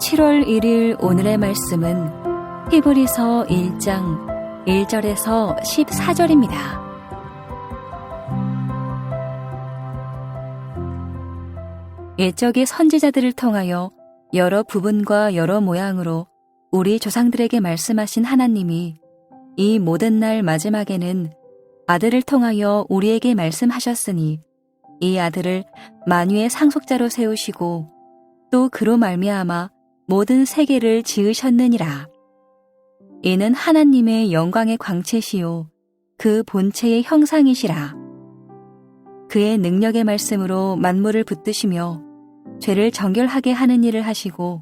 (7월 1일) 오늘의 말씀은 히브리서 1장 1절에서 14절입니다. 옛적의 선지자들을 통하여 여러 부분과 여러 모양으로 우리 조상들에게 말씀하신 하나님이 이 모든 날 마지막에는 아들을 통하여 우리에게 말씀하셨으니 이 아들을 만유의 상속자로 세우시고 또 그로 말미암아 모든 세계를 지으셨느니라. 이는 하나님의 영광의 광채시요 그 본체의 형상이시라. 그의 능력의 말씀으로 만물을 붙드시며 죄를 정결하게 하는 일을 하시고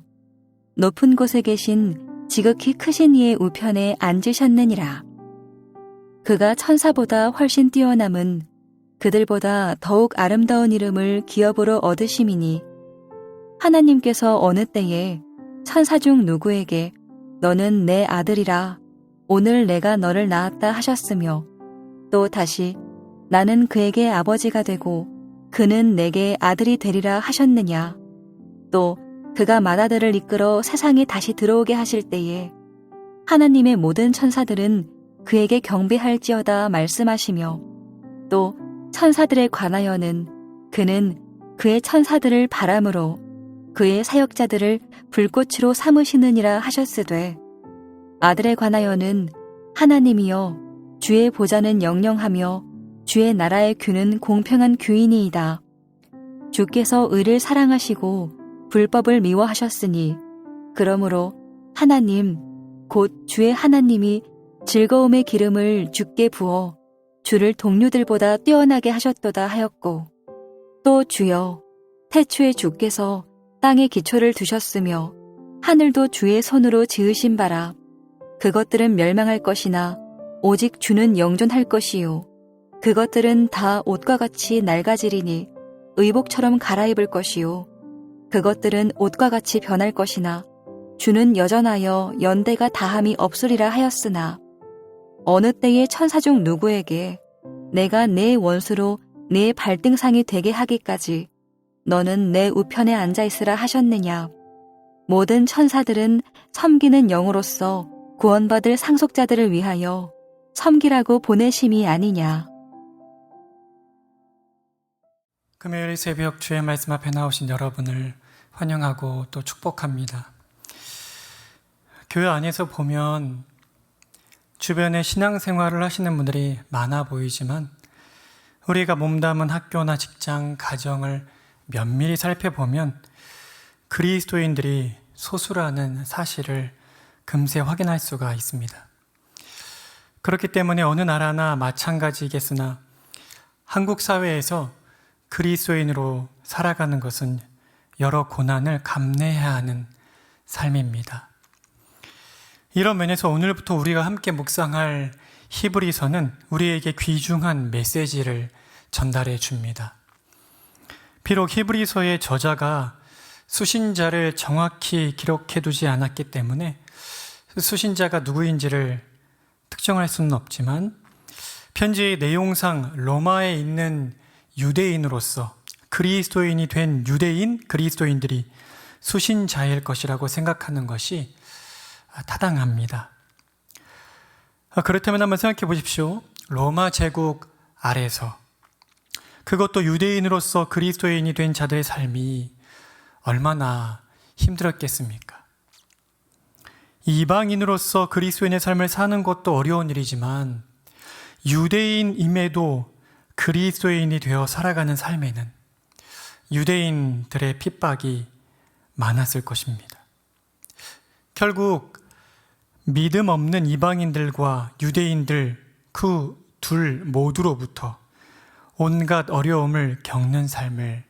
높은 곳에 계신 지극히 크신 이의 우편에 앉으셨느니라. 그가 천사보다 훨씬 뛰어남은 그들보다 더욱 아름다운 이름을 기업으로 얻으심이니 하나님께서 어느 때에 천사 중 누구에게 너는 내 아들이라 오늘 내가 너를 낳았다 하셨으며 또 다시 나는 그에게 아버지가 되고 그는 내게 아들이 되리라 하셨느냐. 또 그가 맏아들을 이끌어 세상에 다시 들어오게 하실 때에 하나님의 모든 천사들은 그에게 경배할지어다 말씀하시며 또 천사들에 관하여는 그는 그의 천사들을 바람으로 그의 사역자들을 불꽃으로 삼으시느니라 하셨으되 아들에 관하여는 하나님이여 주의 보좌는 영영하며 주의 나라의 규는 공평한 규이니이다. 주께서 의를 사랑하시고 불법을 미워하셨으니 그러므로 하나님 곧 주의 하나님이 즐거움의 기름을 주께 부어 주를 동료들보다 뛰어나게 하셨도다 하였고 또 주여 태초에 주께서 땅에 기초를 두셨으며 하늘도 주의 손으로 지으신 바라. 그것들은 멸망할 것이나 오직 주는 영존할 것이요 그것들은 다 옷과 같이 낡아지리니 의복처럼 갈아입을 것이요 그것들은 옷과 같이 변할 것이나 주는 여전하여 연대가 다함이 없으리라 하였으나 어느 때에 천사 중 누구에게 내가 내 원수로 내 발등상이 되게 하기까지 너는 내 우편에 앉아있으라 하셨느냐. 모든 천사들은 섬기는 영으로서 구원받을 상속자들을 위하여 섬기라고 보내심이 아니냐. 금요일 새벽 주의 말씀 앞에 나오신 여러분을 환영하고 또 축복합니다. 교회 안에서 보면 주변에 신앙생활을 하시는 분들이 많아 보이지만 우리가 몸담은 학교나 직장, 가정을 면밀히 살펴보면 그리스도인들이 소수라는 사실을 금세 확인할 수가 있습니다. 그렇기 때문에 어느 나라나 마찬가지겠으나 한국 사회에서 그리스도인으로 살아가는 것은 여러 고난을 감내해야 하는 삶입니다. 이런 면에서 오늘부터 우리가 함께 묵상할 히브리서는 우리에게 귀중한 메시지를 전달해 줍니다. 비록 히브리서의 저자가 수신자를 정확히 기록해 두지 않았기 때문에 수신자가 누구인지를 특정할 수는 없지만 편지의 내용상 로마에 있는 유대인으로서 그리스도인이 된 유대인 그리스도인들이 수신자일 것이라고 생각하는 것이 타당합니다. 그렇다면 한번 생각해 보십시오. 로마 제국 아래서 그것도 유대인으로서 그리스도인이 된 자들의 삶이 얼마나 힘들었겠습니까? 이방인으로서 그리스도인의 삶을 사는 것도 어려운 일이지만 유대인임에도 그리스도인이 되어 살아가는 삶에는 유대인들의 핍박이 많았을 것입니다. 결국 믿음 없는 이방인들과 유대인들 그 둘 모두로부터 온갖 어려움을 겪는 삶을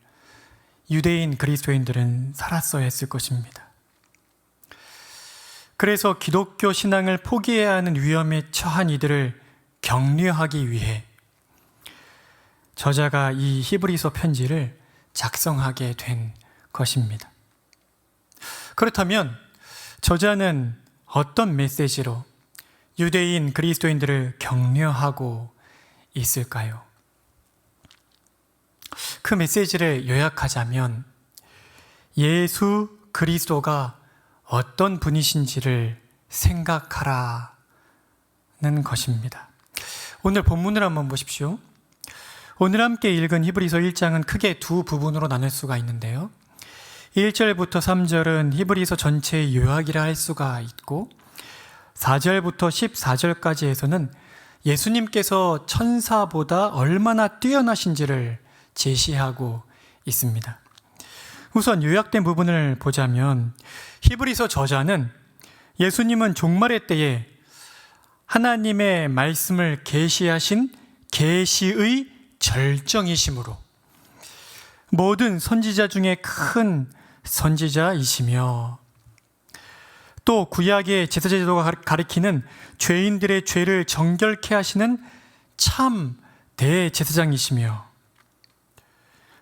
유대인 그리스도인들은 살았어야 했을 것입니다. 그래서 기독교 신앙을 포기해야 하는 위험에 처한 이들을 격려하기 위해 저자가 이 히브리서 편지를 작성하게 된 것입니다. 그렇다면 저자는 어떤 메시지로 유대인 그리스도인들을 격려하고 있을까요? 그 메시지를 요약하자면 예수 그리스도가 어떤 분이신지를 생각하라는 것입니다. 오늘 본문을 한번 보십시오. 오늘 함께 읽은 히브리서 1장은 크게 두 부분으로 나눌 수가 있는데요. 1절부터 3절은 히브리서 전체의 요약이라 할 수가 있고 4절부터 14절까지에서는 예수님께서 천사보다 얼마나 뛰어나신지를 제시하고 있습니다. 우선 요약된 부분을 보자면 히브리서 저자는 예수님은 종말의 때에 하나님의 말씀을 계시하신 계시의 절정이심으로 모든 선지자 중에 큰 선지자이시며 또 구약의 제사제도가 가리키는 죄인들의 죄를 정결케 하시는 참 대제사장이시며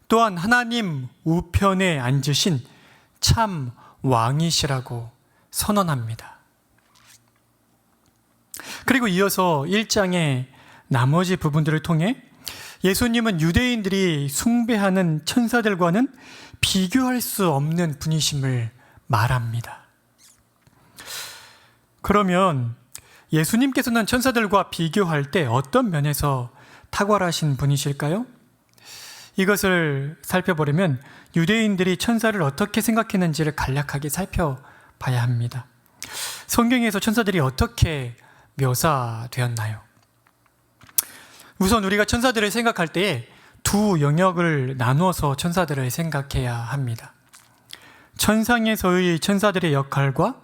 또한 하나님 우편에 앉으신 참 왕이시라고 선언합니다. 그리고 이어서 1장의 나머지 부분들을 통해 예수님은 유대인들이 숭배하는 천사들과는 비교할 수 없는 분이심을 말합니다. 그러면 예수님께서는 천사들과 비교할 때 어떤 면에서 탁월하신 분이실까요? 이것을 살펴보려면 유대인들이 천사를 어떻게 생각했는지를 간략하게 살펴봐야 합니다. 성경에서 천사들이 어떻게 묘사되었나요? 우선 우리가 천사들을 생각할 때에 두 영역을 나누어서 천사들을 생각해야 합니다. 천상에서의 천사들의 역할과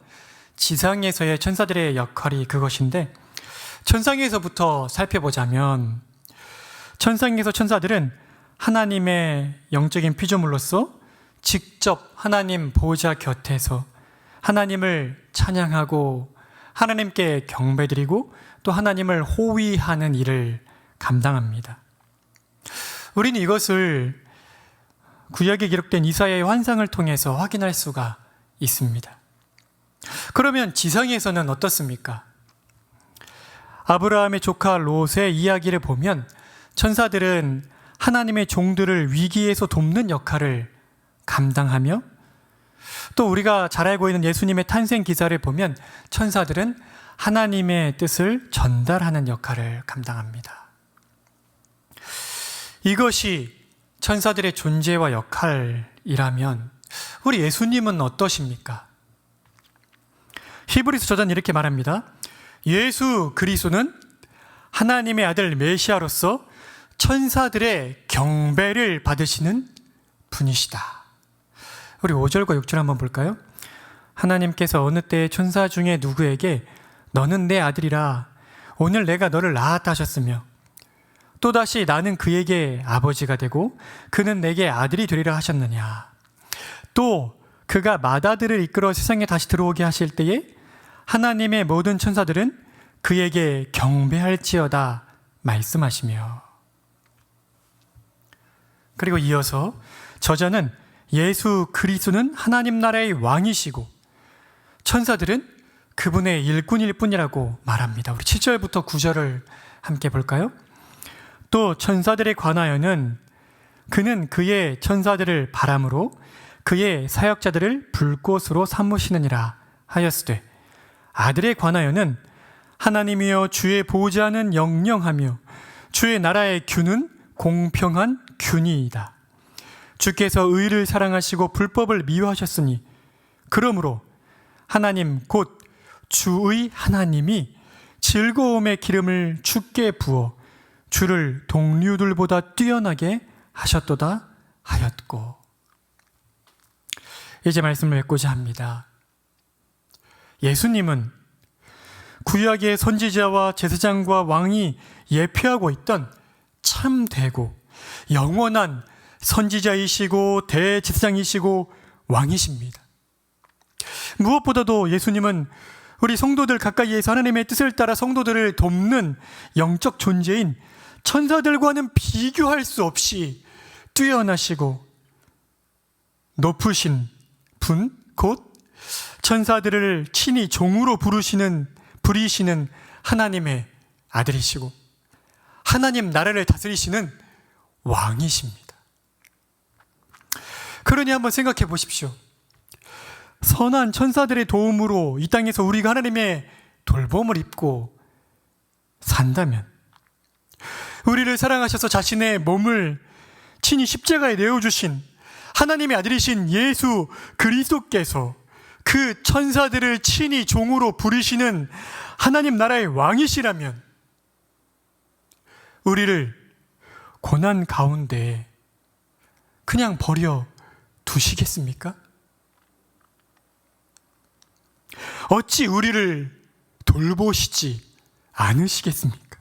지상에서의 천사들의 역할이 그것인데 천상에서부터 살펴보자면 천상에서 천사들은 하나님의 영적인 피조물로서 직접 하나님 보좌 곁에서 하나님을 찬양하고 하나님께 경배드리고 또 하나님을 호위하는 일을 감당합니다. 우리는 이것을 구약에 기록된 이사야의 환상을 통해서 확인할 수가 있습니다. 그러면 지상에서는 어떻습니까? 아브라함의 조카 롯의 이야기를 보면 천사들은 하나님의 종들을 위기에서 돕는 역할을 감당하며 또 우리가 잘 알고 있는 예수님의 탄생 기사를 보면 천사들은 하나님의 뜻을 전달하는 역할을 감당합니다. 이것이 천사들의 존재와 역할이라면 우리 예수님은 어떠십니까? 히브리서 저자는 이렇게 말합니다. 예수 그리스도는 하나님의 아들 메시아로서 천사들의 경배를 받으시는 분이시다. 우리 5절과 6절 한번 볼까요? 하나님께서 어느 때에 천사 중에 누구에게 너는 내 아들이라 오늘 내가 너를 낳았다 하셨으며 또다시 나는 그에게 아버지가 되고 그는 내게 아들이 되리라 하셨느냐. 또 그가 맏아들을 이끌어 세상에 다시 들어오게 하실 때에 하나님의 모든 천사들은 그에게 경배할지어다 말씀하시며, 그리고 이어서 저자는 예수 그리스도는 하나님 나라의 왕이시고 천사들은 그분의 일꾼일 뿐이라고 말합니다. 우리 7절부터 9절을 함께 볼까요? 또 천사들에 관하여는 그는 그의 천사들을 바람으로 그의 사역자들을 불꽃으로 삼으시느니라 하였으되 아들에 관하여는 하나님이여 주의 보좌는 영영하며 주의 나라의 균은 공평한 균이이다. 주께서 의를 사랑하시고 불법을 미워하셨으니 그러므로 하나님 곧 주의 하나님이 즐거움의 기름을 주께 부어 주를 동류들보다 뛰어나게 하셨도다 하였고. 이제 말씀을 맺고자 합니다. 예수님은 구약의 선지자와 제사장과 왕이 예표하고 있던 참되고 영원한 선지자이시고 대제사장이시고 왕이십니다. 무엇보다도 예수님은 우리 성도들 가까이에서 하나님의 뜻을 따라 성도들을 돕는 영적 존재인 천사들과는 비교할 수 없이 뛰어나시고 높으신 분, 곧 천사들을 친히 종으로 부리시는 하나님의 아들이시고 하나님 나라를 다스리시는 왕이십니다. 그러니 한번 생각해 보십시오. 선한 천사들의 도움으로 이 땅에서 우리가 하나님의 돌봄을 입고 산다면, 우리를 사랑하셔서 자신의 몸을 친히 십자가에 내어주신 하나님의 아들이신 예수 그리스도께서 그 천사들을 친히 종으로 부리시는 하나님 나라의 왕이시라면 우리를 고난 가운데 그냥 버려 두시겠습니까? 어찌 우리를 돌보시지 않으시겠습니까?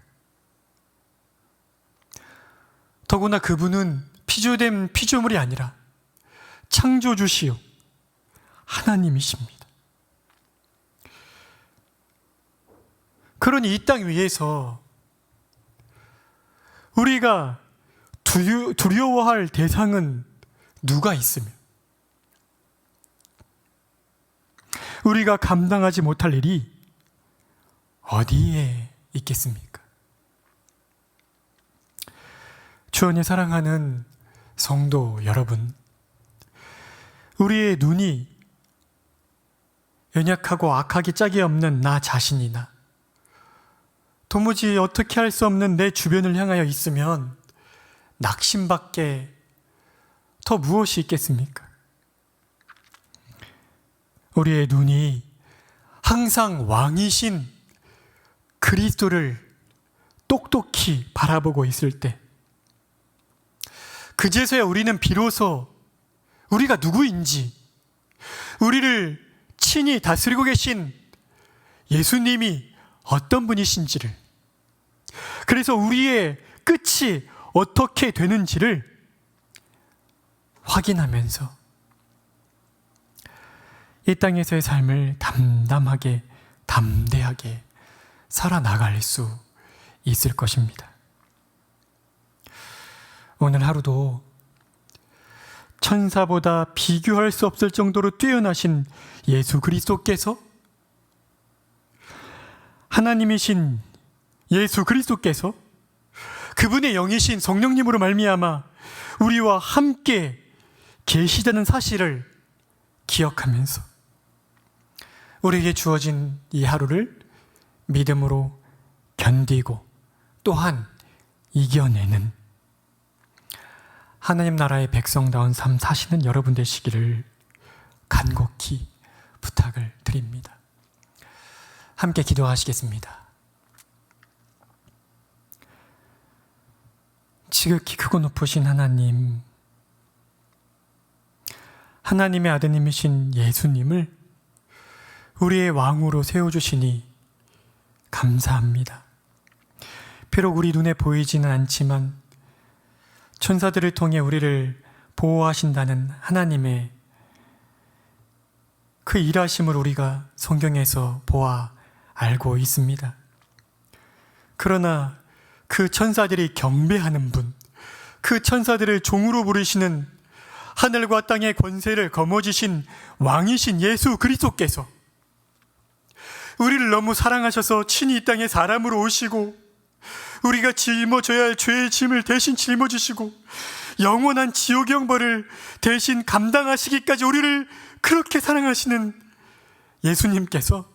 더구나 그분은 피조된 피조물이 아니라 창조주시요 하나님이십니다. 그러니 이 땅 위에서 우리가 두려워할 대상은 누가 있으며 우리가 감당하지 못할 일이 어디에 있겠습니까? 주 안에 사랑하는 성도 여러분, 우리의 눈이 연약하고 악하기 짝이 없는 나 자신이나 도무지 어떻게 할 수 없는 내 주변을 향하여 있으면 낙심밖에 더 무엇이 있겠습니까? 우리의 눈이 항상 왕이신 그리스도를 똑똑히 바라보고 있을 때, 그제서야 우리는 비로소 우리가 누구인지, 우리를 친히 다스리고 계신 예수님이 어떤 분이신지를, 그래서 우리의 끝이 어떻게 되는지를 확인하면서 이 땅에서의 삶을 담담하게, 담대하게 살아나갈 수 있을 것입니다. 오늘 하루도 천사보다 비교할 수 없을 정도로 뛰어나신 예수 그리스도께서, 하나님이신 예수 그리스도께서 그분의 영이신 성령님으로 말미암아 우리와 함께 계시다는 사실을 기억하면서 우리에게 주어진 이 하루를 믿음으로 견디고 또한 이겨내는 하나님 나라의 백성다운 삶 사시는 여러분 되시기를 간곡히 부탁을 드립니다. 함께 기도하시겠습니다. 지극히 크고 높으신 하나님, 하나님의 아드님이신 예수님을 우리의 왕으로 세워주시니 감사합니다. 비록 우리 눈에 보이지는 않지만 천사들을 통해 우리를 보호하신다는 하나님의 그 일하심을 우리가 성경에서 보아 알고 있습니다. 그러나 그 천사들이 경배하는 분, 그 천사들을 종으로 부르시는 하늘과 땅의 권세를 거머쥐신 왕이신 예수 그리스도께서 우리를 너무 사랑하셔서 친히 이 땅에 사람으로 오시고 우리가 짊어져야 할 죄의 짐을 대신 짊어지시고 영원한 지옥의 형벌을 대신 감당하시기까지 우리를 그렇게 사랑하시는 예수님께서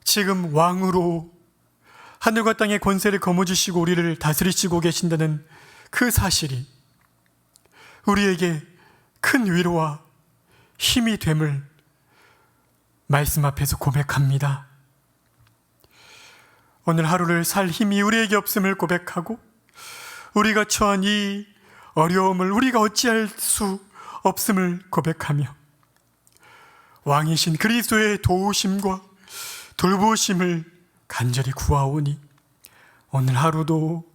지금 왕으로 하늘과 땅의 권세를 거머쥐시고 우리를 다스리시고 계신다는 그 사실이 우리에게 큰 위로와 힘이 됨을 말씀 앞에서 고백합니다. 오늘 하루를 살 힘이 우리에게 없음을 고백하고 우리가 처한 이 어려움을 우리가 어찌할 수 없음을 고백하며 왕이신 그리스도의 도우심과 돌보심을 간절히 구하오니 오늘 하루도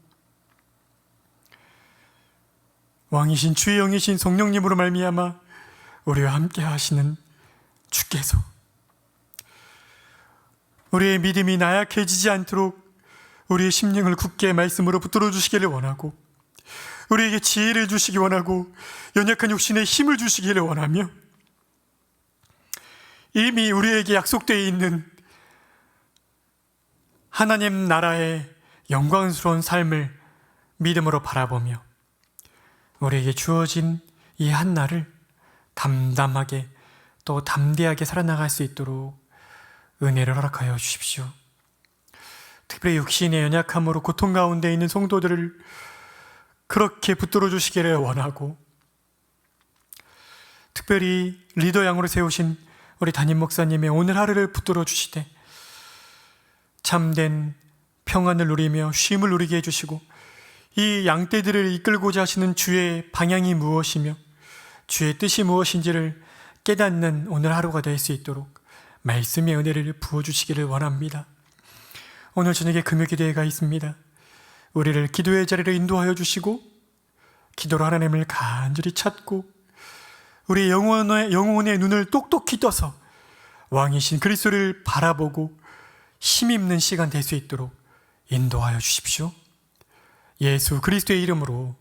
왕이신 주의 영이신 성령님으로 말미암아 우리와 함께 하시는 주께서 우리의 믿음이 나약해지지 않도록 우리의 심령을 굳게 말씀으로 붙들어 주시기를 원하고 우리에게 지혜를 주시기 원하고 연약한 육신에 힘을 주시기를 원하며 이미 우리에게 약속되어 있는 하나님 나라의 영광스러운 삶을 믿음으로 바라보며 우리에게 주어진 이 한날을 담담하게 또 담대하게 살아나갈 수 있도록 은혜를 허락하여 주십시오. 특별히 육신의 연약함으로 고통 가운데 있는 성도들을 그렇게 붙들어 주시기를 원하고 특별히 리더 양으로 세우신 우리 담임 목사님의 오늘 하루를 붙들어 주시되 참된 평안을 누리며 쉼을 누리게 해주시고 이 양떼들을 이끌고자 하시는 주의 방향이 무엇이며 주의 뜻이 무엇인지를 깨닫는 오늘 하루가 될 수 있도록 말씀의 은혜를 부어주시기를 원합니다. 오늘 저녁에 금요기도회가 있습니다. 우리를 기도의 자리로 인도하여 주시고 기도로 하나님을 간절히 찾고 우리 영혼의 눈을 똑똑히 떠서 왕이신 그리스도를 바라보고 힘입는 시간 될 수 있도록 인도하여 주십시오. 예수 그리스도의 이름으로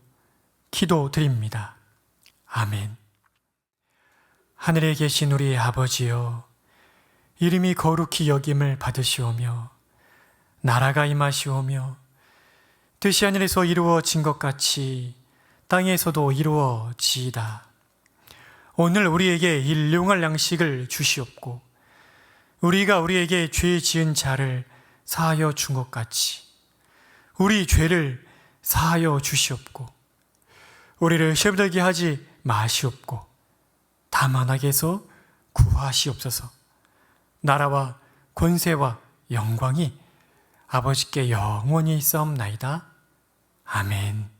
기도드립니다. 아멘. 하늘에 계신 우리 아버지여, 이름이 거룩히 여김을 받으시오며 나라가 임하시오며 뜻이 하늘에서 이루어진 것 같이 땅에서도 이루어지이다. 오늘 우리에게 일용할 양식을 주시옵고 우리가 우리에게 죄 지은 자를 사하여 준 것 같이 우리 죄를 사하여 주시옵고 우리를 시험에 들게 하지 마시옵고 다만 악에서 구하시옵소서. 나라와 권세와 영광이 아버지께 영원히 있사옵나이다. 아멘.